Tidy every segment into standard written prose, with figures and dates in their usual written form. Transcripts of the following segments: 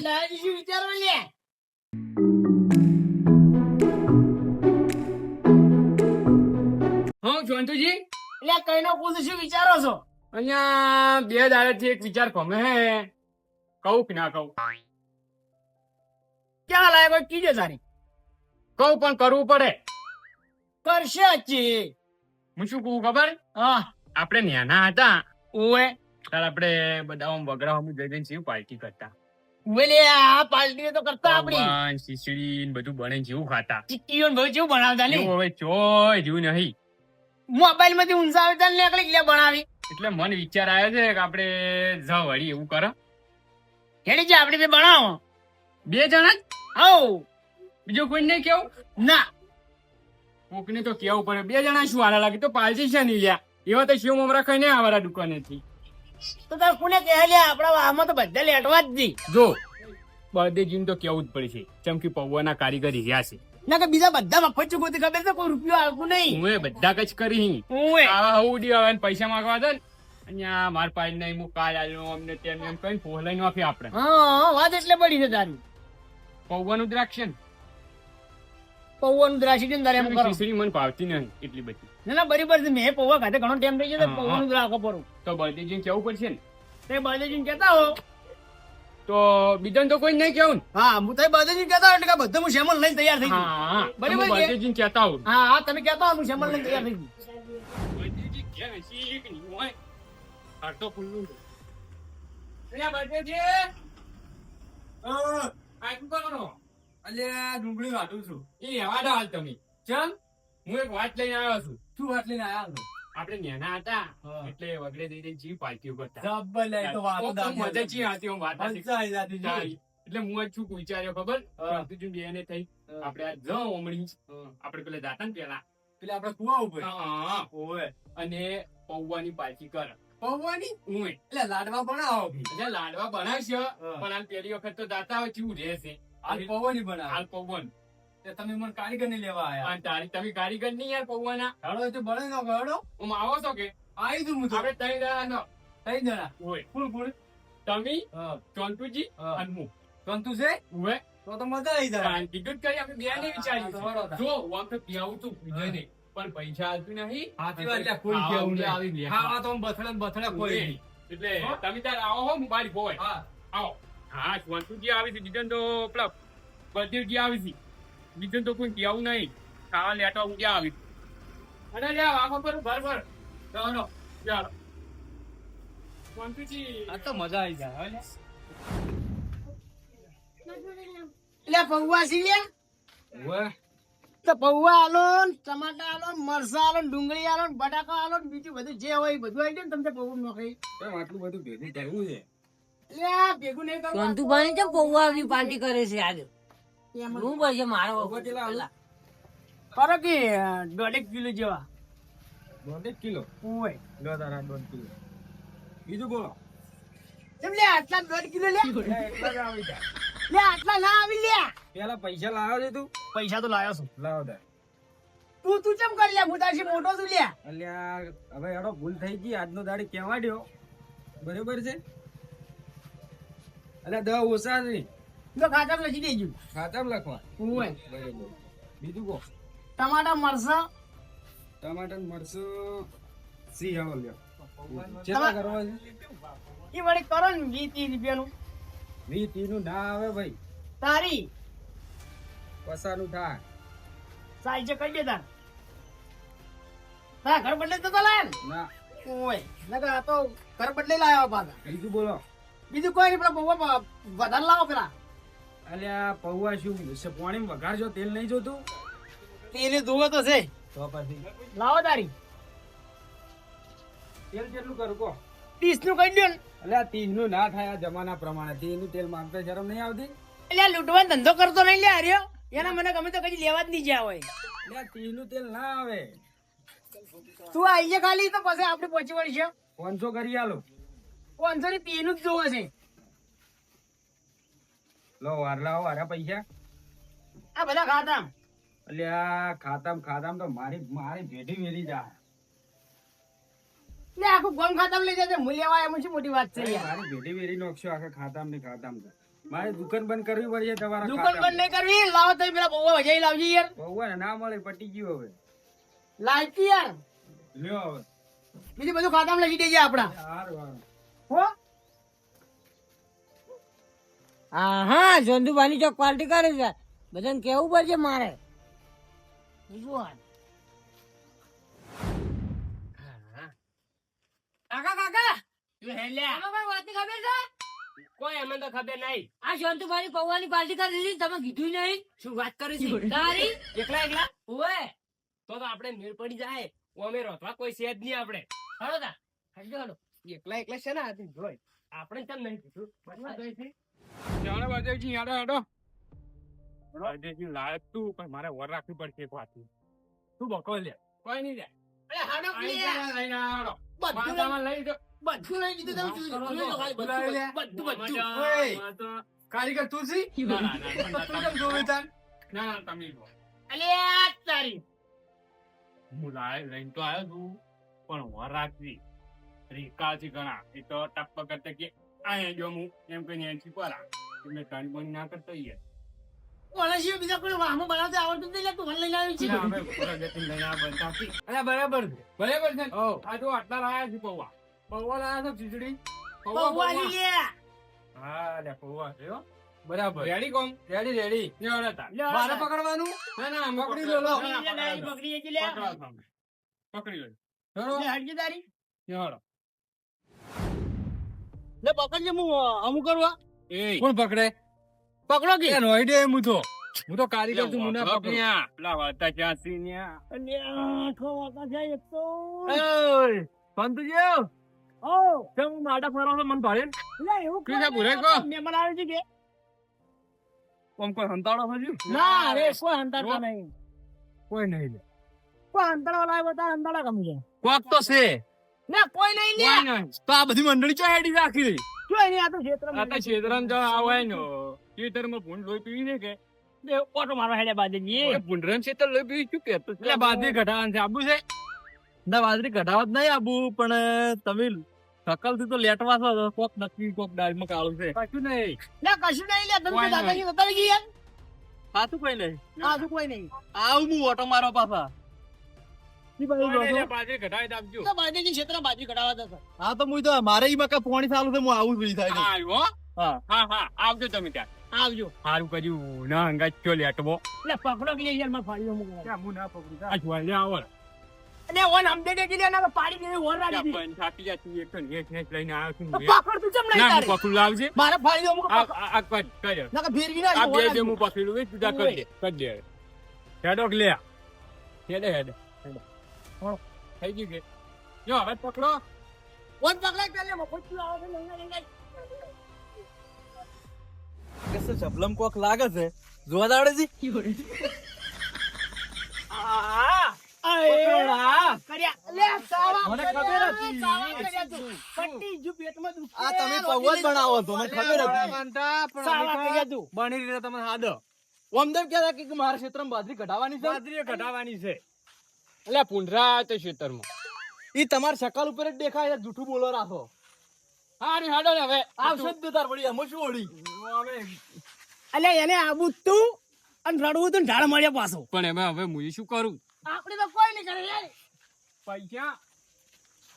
શું વિચારો લે? હા જોન્તુજી, એટલે કઈનો પૂછું શું વિચારો છો? અહીંયા 2 દાડેથી એક વિચાર ગમે હે, કહું કે ના કહું? ક્યાં લાયક હોય કીજો તારી. કહું પણ કરવું પડે. કરશે હજી. હું શું કહું ખબર? હા આપણે નાના હતા ઓએ ત્યારે આપણે બધા આમ વગરામાં જઈ જઈને જેવું પાર્ટી કરતા. ઓએ લે આ પાર્ટી તો કરતા આપડી. પકવાન, ખીચડી ને બધું બને જેવું ખાતા. ચીક્કીઓ ને બધું જેવું બનાવતા ને. એવું હવે ચોય જેવું નહીં. મોબાઈલ માંથી ઊંઝા આવે ત્યારે નીકળી લે બનાવી. એટલે મને વિચાર આવ્યો છે કે આપણે જાવ વળી એવું કરો. હેડી જા આપણે બે બનાવો. 2 જણા જ? આવ બીજો કોઈ નહીં કેવું? ના કોકને તો કેવું પડે. 2 જણા શું હારા લાગે? તો પાલજી છે નહીં લ્યા. એવા તો શિવ મમરા ખાઈને આવવાના દુકાનેથી. તો તાર કોને કહે લે આપણા વાહમાં તો બધા લેટવા જ દી. જો બળદેવજીને તો કેવું જ પડશે, ચમકી પૌવાના કારીગર રહ્યા છે. ના કે બીજા બધા મફત ચૂકવતી ખબર છે, કોઈ રૂપિયો આવતું નહીં. હું બધા કચ કરી ઓએ આવા ઉડી આવે ને પૈસા માંગવા દે ને અહીંયા માર પાસે નહીં, હું કાલ આવ્યો અમને તેમ એમ કઈ ફોલાઈ નાખી આપણે. હા વાત એટલે પડી છે તારી. પૌવાનું દ્રાક્ષ ને પૌવાનું દ્રાક્ષી ને તારે એમ કરો. ખીચડી મને ભાવતી નહીં એટલી બધી. ના ના બરાબર છે. મેં પૌવા ખાતે ઘણો ટાઈમ થઈ ગયો તો પૌવાનું દ્રાક્ષો પડું. તો બળદેવજીને કેવું પડશે ને. તે બાજુજીને કહેતા હો. તો બીજાને તો કોઈ નહીં કેવું ને. હા હું તો બાજુજીને કહેતા હો એટલે કે બધું હું શેમલ લઈને તૈયાર થઈ ગયું. હા બરાબર બરાબર છે. બળદેવજીને કહેતા હોઉં. હા હા તમે કહેતા હો હું શેમલ લઈને તૈયાર થઈ ગયું. બળદેવજી ક્યાં હસી કે નહીં હોય? આ તો ખુલ્લું છે. અહીંયા બળદેવજી આ શું કરો? અલ્યા ડુંગળી વાટું છું. એ રહેવા દો હાલ તમે. ચમ હું એક વાત લઈને આવ્યો છું. શું વાત લઈને આવ્યા છો? આપણે નાના હતા હા. એટલે વગડે દઈ જીવ પાર્ટીઓ કરતા. જબ્બર લે તો વાત તો મજા ચી હતી હું વાત હતી. દાદી. એટલે હું જ શું વિચાર્યો ખબર? હા. તું બે ને થઈ હા. આપણે આ જ ઓમણી આપણે પેલા જાતા ને પેલા પેલા આપડા કુવા ઉપર. હા, ઓએ અને પૌવાની પાર્ટી કર. પૌવાની ઉય એટલે લાડવા બનાવો ભી. એટલે લાડવા બનાવશે પણ આ પેલી વખત તો જાતા હોય કેવું રહેશે. હાલ પૌવાની બનાવો. હાલ પૌવન તે તમે મને કારીગર ને લેવા આયા. અને તારી તમે કારીગર નહીં યાર પૌવાના. હેડો એ તો બળે નો ગળો. હું આવો છો કે આઈ દઉં હું તો. આપણે 3 જણા ત્રણ જણા. હોય. ફૂલ ફૂલ. તમે હા. ચોંતુજી હા. અને હું કંતુ છે? ઉવે તો તો મજા આવી જાય. ટિકિટ કરી આપણે બે ને વિચાર્યું હા, તો બરોબર. જો હું તો પીવું તું પૂછે નહીં પણ પૈસા આવતું નહીં. હાથી વાત લે, કોઈ ખાવા કેવું ઊંધે નહીં. આવી લે. ખાવા તો બથડે ને બથડે કોઈ નહીં. એટલે હા. તમે તાર આવો હો મોબાઈલ ભોય હા. આવો. હા ચોંતુજી આવી છે બીજન તો પેલા બળદેવજી આવી છે બીજન તો કોઈ કેવું નહીં. ખાવા લેટવા ઊંઘે આવી અને લે આખો પર ભર ચાલો ચાલો ચોંતુજી આ તો મજા આવી જાય હો લે. એટલે પૌવા સી લે ઉવે તો પૌવા આલો ને ટમાટા આલો ને મરસા આલો ને ડુંગળી આલો ને બટાકા આલો ને બીજું બધું જે હોય એ બધું આવી જાય ને તમને પૌવા નોખી. આટલું બધું ભેગું કરવું છે. એટલે આ ભેગું નહીં કરવું. સંતુભાઈ કેમ પૌવાની પાર્ટી કરે છે આજે? એમ જ. શું પડશે મારો પૌવા કેટલા આવે? કરો કે 1.5 કિલો જેવા 1.5 કિલો હોય. લો તારા 1.5 કિલો બીજું બોલો. કેમ લે આટલા 1.5 કિલો લે? એટલા જ આવી જાય. લે આટલા ના આવી લે. પેલા પૈસા લાવ્યો છે તું? પૈસા તો લાવ્યો છું. લાવો તાર. તું ચમ કરી લે? હું તારથી મોટો છું લે. અલ્યા હવે એડો ભૂલ થઈ ગઈ આજનો દાડી કેવા દ્યો બરોબર છે. અલ્યા 10 ઓછા નહીં તો ખાતા લખી દેજો. ખાતામાં લખવા હોય. બરોબર. બીજું કહો. ટમાટા મરસા ટમાટર મરચું સી આવો લ્યો. કેટલા કરવા છે? એ વળી કરો ને 20-30 રૂપિયાનું. 20-30 નું ના આવે ભાઈ, તારી પસાનું થાય. સાઈઝ કહી દે તાર. તારા ઘર બદલે તો લાય ને. ના ઓય નકર આ તો ઘર બદલે લાવ્યા પાછા. બીજું બોલો. બીજું કોઈ નહીં, પેલા પૌવા વધારે લાવો પેલા. અલ્યા પૌવા શું પાણીમાં વઘારજો, તેલ નહીં જોતું? તેને ધોવો તો છે. તો પછી લાવો તારી તેલ કેટલું કરું કહો. 30 નું કહી દો ને. અલ્યા 30 નું ના થાય આ જમાના પ્રમાણે. 30 નું તેલ માંગતા શરમ નહીં આવતી? એટલે આ લૂંટવાનો ધંધો કરતો નહીં લે હાર્યો. એના મને ગમે તો કદી લેવા જ નહીં જ્યાં હોય. અલ્યા 30 નું તેલ ના આવે. તું આઈ જા ખાલી તો પછી આપણે પહોંચી વળીશું. 500 કરી આલો. 500 ની 30 નું જ જોવે છે. લો વાર લાવો વારા પૈસા. આ બધા ખાતા અલ્યા ખાતામ તો મારી ભેટી વેરી જાય. લે આખું ગોમ ખાતા લઈ જજે. હું લેવા એમ શું મોટી વાત છે યાર. મારી ભેટી વેરી નોખશો આખા ખાતામ ને ખાતામ તો. મારે દુકાન બંધ કરવી પડશે તમારા દુકાન બંધ નહીં કરવી, લાવો તમે પેલા પૌવા વજાઈ લાવજો યાર. પૌવા ના મળે, પટી ગયું હવે. લાવજો યાર. લ્યો હવે. બીજું બધું ખાતામાં લખી દેજે આપડા. હારું, હારું. હો? હા ચંદુભાઈ ચોક પાર્ટી કરે છે, બધાને કેવું પડશે મારે. બીજું વાત. કાકા કાકા તમે કોઈ વાતની ખબર છે? કોઈ અમને તો ખબર નહીં. આ ચંદુભાઈ પૌવાની પાર્ટી કરી દીધી, તમે કીધું નહીં. શું વાત કરે છે? તારી એકલા એકલા ઓએ તો આપણે મેળ પડી જાય. અમે રોતવા કોઈ છે જ નહીં આપણે. હળો તા હળજો હળો. એકલા એકલા છે ને આથી જોઈ આપણે કેમ નહીં કીધું? બનવા દે છે. ચાલો બાજુજી યાડો યાડો. બાજુજી લાયક તું પણ મારે વર રાખવી પડશે એક વાત. તું બકો લે. કોઈ નહીં લે. અરે હાડો આઈ ક્લિયર. જરા લઈને આવો. બધું માતામાં લઈ જો. બધું લઈ દીધું તમે જોઈ લો ખાલી બધું. બધું. કારીગર તું છી? ના, ના, ના, ના, તું કેમ જોવે તાન? ના, ના, તમે લો. અલ્યા તારી. હું લઈને તો આવ્યો છું પણ વર રાખવી રીકાથી ઘણા એ તો ટપ્પ કરતા કે અહીંયા જો હું એમ કહીને એનથી પરા તમે ટન બંધ ના કરતો યાર. ઓલા સિવાય બીજા કોઈ વાહમાં બનાવતા આવડતું નહીં લે, તું મને લઈને આવી છે. એટલે અમે પૂરા જતીને લઈને આ બંધાતી. અલા, બરાબર છે. બરાબર છે ને? આ જો આટલા લાયા છે પૌવા. પૌવા લાયા છે ખીચડી. પૌવા લઈ લે. હા લે પૌવા છે હો. બરાબર રેડી કોમ રેડી, રેડી. લ્યો તા. મારે પકડવાનું? ના ના અમે પકડી લો, લો. પકડી લે, પકડી લે, લે. પકડી લો. લે, હટજી તારી. લ્યો. લે, પકડજે, હું અમુક કરવા. એ કોણ પકડે? પકડો કે. એ રોઈડે હું તો કારીગર છું, હું ના પકડું. પેલા વાતા ક્યાં સી ન્યા. અલ્યા, ખવાતા જાય એક તો. એય, સંતુજી, ઓ, કેમ માટા ફરવા છો મન ભાડે? લે, એવું શું છે, કોઈ ભૂરે નહીં. કો? મહેમાન આવે છે કે? કોમ કોઈ હંતાડો થયું? ના રે, કોઈ હંતાડતા નહીં. કોઈ નહીં લે. કોઈ હંતાડવા લાવ્યો તારે હંતાડા ગમી જાય. કોક તો છે. ના, કોઈ નહીં લે. કોઈ નહીં. તો આ બધી મંડળી ચો હેડી રાખી. કોઈ નહીં, આ તો ક્ષેત્રમાં. આ તો છેતરામ જો આવે ને ખેતરમાં ભૂંડ લોહી પીવી ને કે લે, ઓટો મારવા હેડે બાજુજી. ભૂંડરામ છેતર લોહી પીવી શું કે એટલે બાજરી ઘટાવાનું છે, આબુ છે? ના, બાજરી ઘટાવા જ નહીં આબુ, પણ તમે સકલ થી તો લેટવા છો તો કોક નક્કી કોક ડાળમાં કાળું છે. કશું નહીં. લે, કશું નહીં લે, તમે તો કોઈ દાદાજી જતા રહી ગયા. સાચું કોઈ નહીં. આ તો કોઈ નહીં. આવું હું ઓટો મારો પાછા. બાજરી ઘટાડી આપજો તો બાજુજી ક્ષેત્રમાં બાજરી કઢાવા જતા. હા તો હું તો મારે ઈ મકા પોણી ચાલુ છે, હું આવું જ થાય છે. આવ્યો હા. હા હા આવજો તમે ત્યાં આવજો. સારું કર્યું ના અંગાજ ચો લેટવો લે, પકડો કે યાર, માં ફાડીઓ મૂકો. હું ના પકડું. આ જોઈ આવો અને ઓન અમદે દે કે ના પાડી દેવી ઓર રાડી દી. પણ થાકી જા તું એક તો નેટ લઈને આવ્યો છું પકડ તું ચમ નહીં ના તારે. હું પકડું લાવજે મારે ફાડીઓ મૂકો. આ કર્યો ના કે ફેરવી ના આ ઓર બે રાડી જે દી. હું પકડ્યું એ જુદા કરી દે હેડો લે હેડે હેડે થઈ ગયું કે જો હવે પકડો ઓન પકડાય પેલે મફત આવે છે લઈને લઈને. કસે જબલમ કોક લાગે છે, જોવા દાડે છે. કર્યા. લે, સાવા મને કર્યા. ખબર હતી. સાવા કર્યા તું. પટ્ટી જો પેટમાં દુખે. આ તમે પૌવા જ બનાવો છો, મને ખબર હતી. સાવા કર્યા તું. બની રીતે તમને હાદો. ઓમદેવ કહેતા કે મારા ક્ષેત્રમાં બાજરી કઢાવવાની છે. બાજરી કઢાવવાની છે એટલે પૂંઢરા તો ખેતરમાં ઈ તમારી શકલ ઉપર જ દેખાય છે, જૂઠું બોલો રાખો. હા ને હાડો ને હવે આવશે જ તાર વળી, એમાં શું વળી? અલ્યા એને આબુ તું અને રડવું તું ને ઢાળ મળ્યા પાછો. પણ એમાં હવે હું શું કરું આપણે તો કોઈ નહીં કરે યાર. પૈસા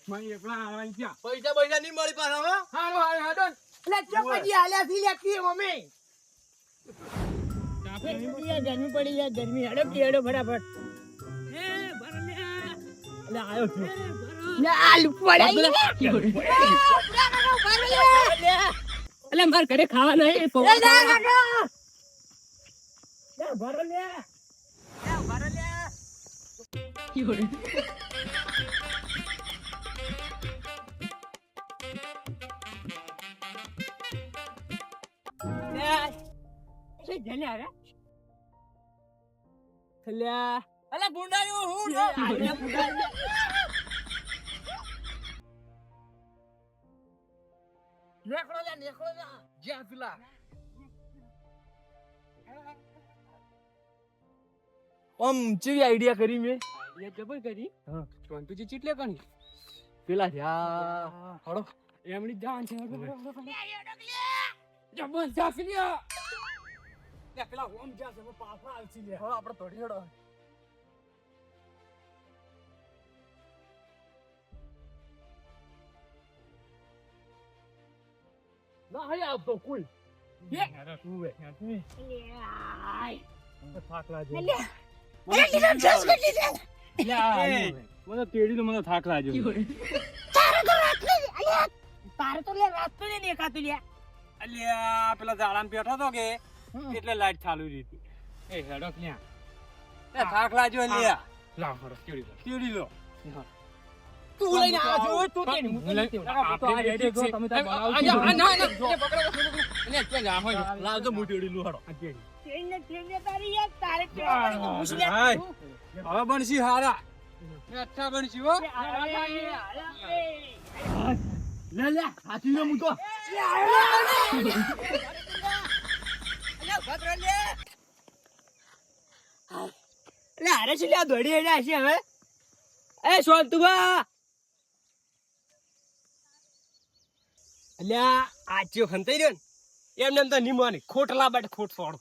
મને એકલા આવવાની છે પૈસા પૈસા નહીં મળી પાછા હવે. હારું હારું હાડો એટલે ચોપજી હાલ્યા થી લેતી મમ્મી. ગરમી પડી યાર, ગરમી હેડો હેડો ફટાફટ. એટલે આયો છું. લે આલુ પડે. એટલે માર ઘરે ખાવા નહીં પૌવા ખાવા. લે ભરો લે. લે ભરો લે. લે જને આવે. અલ્યા, અલા ગુંડાયો હું આલ્યા ફુડા. નેકળો લે, નેકળો લે. જ્યાં પેલા આમ ચેવી આઈડિયા કરી મેં એ જબર કરી હા. ચોંતુજી ચીટલે કણી પેલા જ્યાં હળો એમની જાન છે જબરજસ્ત લ્યા. લે, પેલા ઓમ જ્યાં છે, હવે પાછા આવશે લ્યા. હવે આપણે તોડી હેડો. ના, અહીં આવતો કોઈ. અરે તું વે, થાક લાગ્યો. મને તેડી મને થાક લાગ્યો. તારે તો લે રાસ્તો ને દેખાતું લે. અલ્યા પેલા ઝાડામાં બેઠો તો કે એટલે લાઈટ ચાલુ રહી હતી. એ હેડો ક્યાં? એ થાક લાગ્યો લ્યા. લાવ હેડો, કેળી લો. તેડી લો. તું લઈને આવે છે, ઓય તું કેમ? આપણે હેડે છે. તમે તાર બનાવો છો. ના, ના, એ પકડો. એને ક્યાં જા હોય? લાવજો હું તેડી લઉં હેડો. આ કેળી. ટ્રેનને તારી યાર તારે કેવું પડે ઘૂસી લે હાય. તું. હવે બનશી હારા. અચ્છા બનશી હો. લે લે હાથી નો મૂકો. લે હારે છે લે આ દોડી હેડ્યા છે હવે. એ સોનતુભા અલ્યા આ ચિયો ખંતાઈ રહ્યો ને એમને એમ તો નિમવાની ખોટલા બાટ ખોટ સોડો.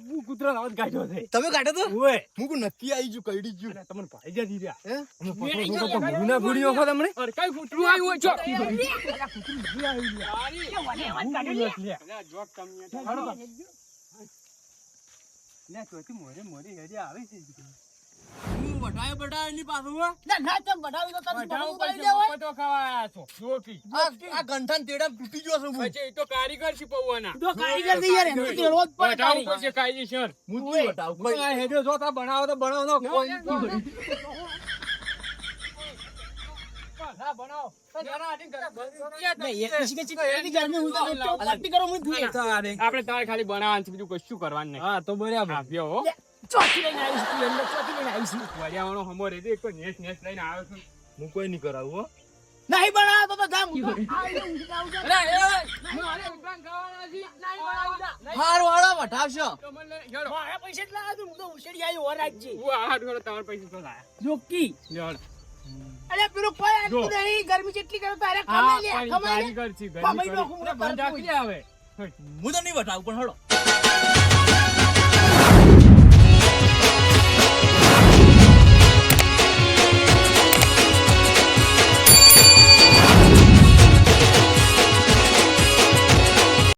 હું કૂતરાનો અવાજ કાઢ્યો છે. તમે કાઢો તો ઓય હું કોઈ નક્કી આવી ગયું કઈડી ગયું તમને ભાઈ જતી રહ્યા. હે? અમે પકડો તો ભૂના ભૂડી ઓખો તમને. અરે કઈ કૂતરું આવ્યું હોય છો? જોક તમને લે ચોથી મોરે મોરે હેડી આવે છે. હું બટાયો બટાયો ની પાછું હો. ના ના તેમ બઢાવી તો તને બધાઓ બહુ કરી પછી દેવાય. મફતો ખાવા આયા છો. જોકી. આ ગંઠાન તેડા તૂટી ગયો છું હું. પછી એ તો કારીગર છે પૌવાના. તો કારીગર થી યાર એનો તો તેડવો જ પડે બધાઓ કારીગર. પછી કાયદેસર. હું તું બતાવું કોઈ આ હેડ્યો જો તા બનાવો તો બનાવો તો કોઈ હા, બનાવો. નહીં, એક કિસી કે ચીકણી ગરમી હું તો તો પાર્ટી કરો હું ધુએ. આપણે તારે ખાલી બનાવવાનું છે, બીજું કશું કરવાનું નહીં. હા તો બરાબર. આવ્યો હો. ચોથી લઈને આવીશ તું એમને ચોથી લઈને આવીશ. વડિયાવાનો હમો રેડી એક તો નેસ નેસ લઈને આવ્યો છું. હું કોઈ નહીં કરાવું હો. નહીં બનાવો તો જામ હું તો આવીને ઊંઘી જાઉં છું. મારે ઉગરાણ ખાવાના છે. નહીં બનાવું જા. હાર વાળા વટાવશો. તો મને લઈને હેડો. મારા પૈસા જ લાવ્યો તું, હું તો ઉછેડી આવી ઓર રાખજે. હું આ હાથ વાળો તમારા પૈસા તો લાયા. જોકી લ્યો. અરે પેલું કોઈ જો. આટલું નહીં ગરમી જેટલી કરો તારે હા, કમાઈ લે પણ કમાઈ લે. કારીગર છે, કમાઈ ગરીબ નાખું, કરી. મને બંધ રાખી લે હવે. હું તો નહીં બતાવું પણ હળો.